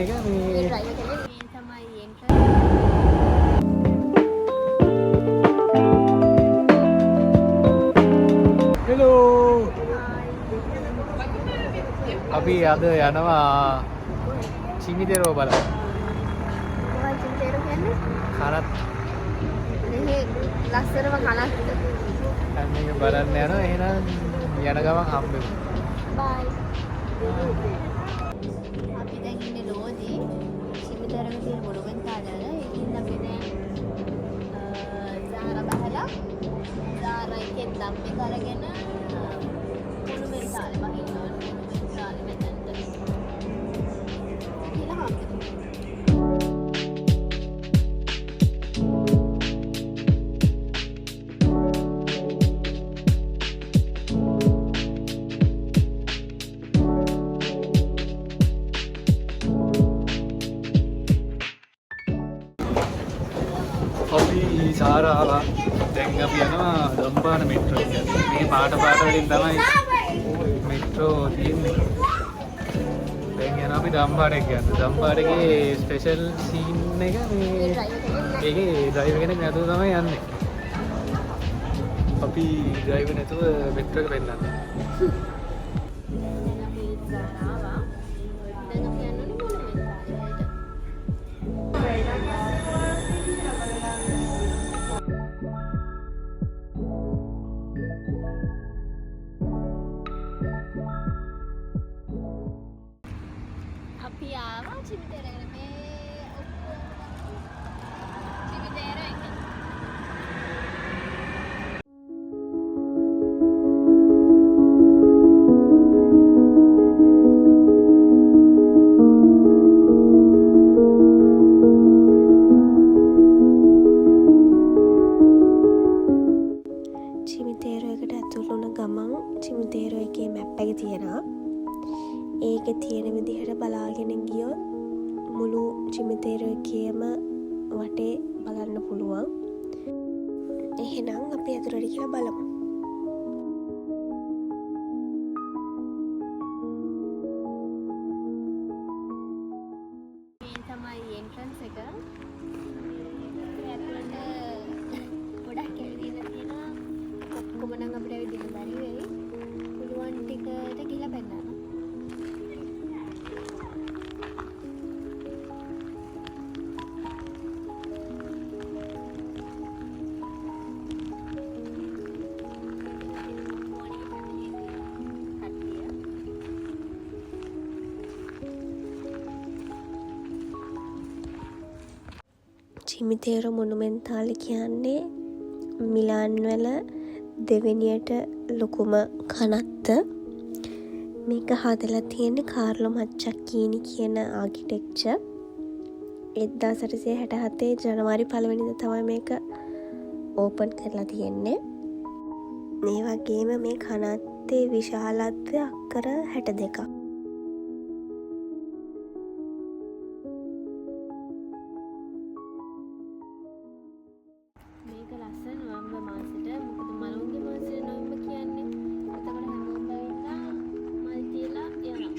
එක මේ ඩ්‍රයිවර් කෙනෙක් මේ තමයි එන්ට්‍රන්ස්. හෙලෝ අපි අද යනවා චිමිතෙරෝ බලන්න. මොකක්ද චිමිතෙරෝ කියන්නේ? කනත් මෙහි ලස්සනම කනත්. අන්න එක බලන්න යනවා. එහෙනම් යන ගමන් හම්බෙමු. බයි. අපි දැන් ඉන්නේ රෝදේ චිමිතෙරෝගේ තියෙන මොනුමෙන්ටාලවල. ඉතින් අපි දැන් සාරා බහලා සාරා එකෙන් ධම්මේ කරගෙන මොනුමෙන්ටාලේ බහින්න ඕනේ. මොනුමෙන්ටාලේ මෙතනට කියලා හම්බෙමු. අපි සාරාව දැන් අපි යනවා ගම්පාන මෙට්‍රෝ එකට. මේ පාට වලින් තමයි මෙට්‍රෝ තියෙන්නේ. දැන් යනවා අපි දම්පාඩේ කියන්නේ. දම්පාඩේගේ ස්පෙෂල් සීන් එක මේ ඒකේ ඩ්‍රයිවර් කෙනෙක් නැතුව තමයි යන්නේ. අපි ඩ්‍රයිවර් නැතුව මෙට්‍රෝ එක පෙන්නන්නේ. දැන් අපි සාරාවා. දැන් අපි යන්නේ මොනුමෙන්ටාලේට. අපි ආවා චිමිතෙරෝට. මේ ඔක්කොම චිමිතෙරෝ එක. චිමිතෙරෝ එකට ඇතුළු වුණ ගමන් චිමිතෙරෝ එකේ මැප් එක තියෙනවා. ඒකේ තියෙන විදිහට බලාගෙන ගියොත් මුළු චිමිතෙරෝ එකේම වටේ බලන්න පුළුවන්. එහෙනම් අපි ඇතුළට ගිහලා බලමු. මේ තමයි එන්ට්‍රන්ස් එක. මේ ඇතුළට ගොඩක් ඇවිදලා තියෙනවා. ඔක්කොම නම් අපිට ඇවිදින්න බැරි වෙයි. පුළුවන් ටිකට ගිහලා පෙන්නන්න. චිමිතෙරෝ මොනුමෙන්තාලේ කියන්නේ මිලාන් වල දෙවෙනියට ලොකුම කනත්ත. මේක හදලා තියෙන්නේ කාර්ලෝ මච්චක්කීනි කියන ආකිටෙක්චර්. 1867 ජනවාරි 1 වෙනිදා තමයි මේක ඕපන් කරලා තියෙන්නේ. මේ වගේම මේ කනත්තේ විශාලත්වය අක්කර 62ක්. මේක ලස්සන නොවැම්බර් මාසෙට. මොකද මලවුන්ගේ මාසෙට නොවැම්බර් කියන්නේ. එතකොට හැමෝම ඇවිල්ලා මල් තියලා යනවා.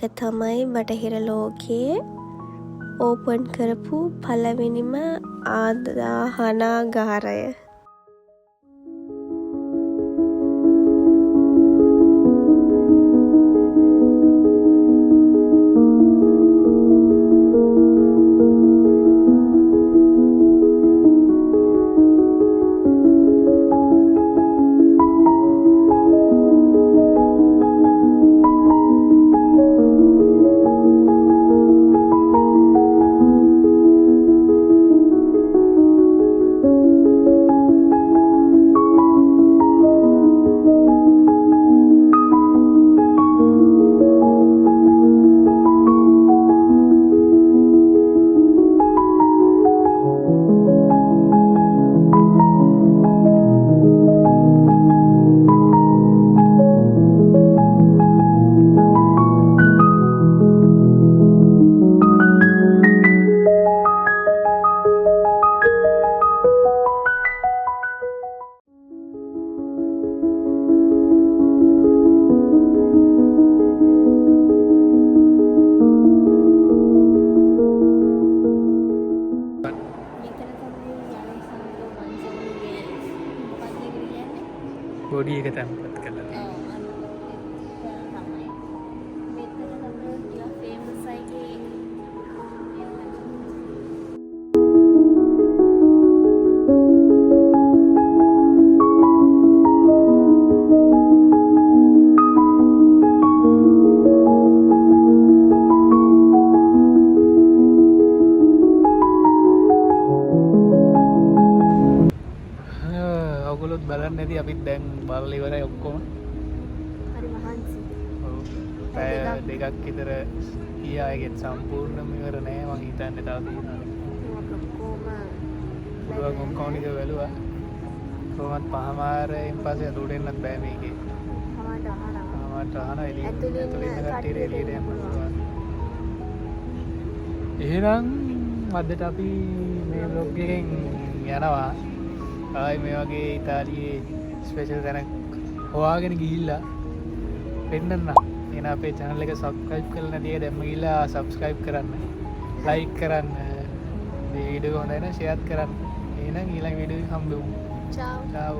මේක තමයි බටහිර ලෝකයේ ඕපන් කරපු පළවෙනිම ආදාහනාගාරය. බොඩි එක තැන්පත් කළා. ඔගොල්ලොත් බලන්න ඇති අපිත් දැන් බලලා ඉවරයි ඔක්කොම. හරි මහන්සි. ඔව්. පැය දෙකක් විතර ගියාගෙත් සම්පූර්ණයෙන්ම ඉවර නෑ මං හිතන්නේ තව තියෙනවා. පුළුවන් ඔක්කොම ටික වැළුවා. කොහොමත් පහමාරෙන් පස්සේ අතුට එන්නත් බෑ මේකේ. පහමාරට අහනවා එළියෙන්. ඇතුළේ ඉන්න කට්ටිය එළියට යන්න පුළුවන්. එහෙනම් අදට අපි මේ vlog එකෙන් යනවා. ආයි මේ වගේ ඉතාලියේ ස්පෙෂල් තැනක් හොයාගෙන ගිහිල්ලා පෙන්නන්න. එහෙනම් අපේ channel එක subscribe කරලා නැති අය දැම්ම ගිහිල්ලා subscribe කරන්න. like කරන්න. මේ වීඩියෝ හොඳ නම් share කරන්න. එහෙනම් ඊළඟ වීඩියෝ එකේ හම්බෙමු. Ciao. Ciao.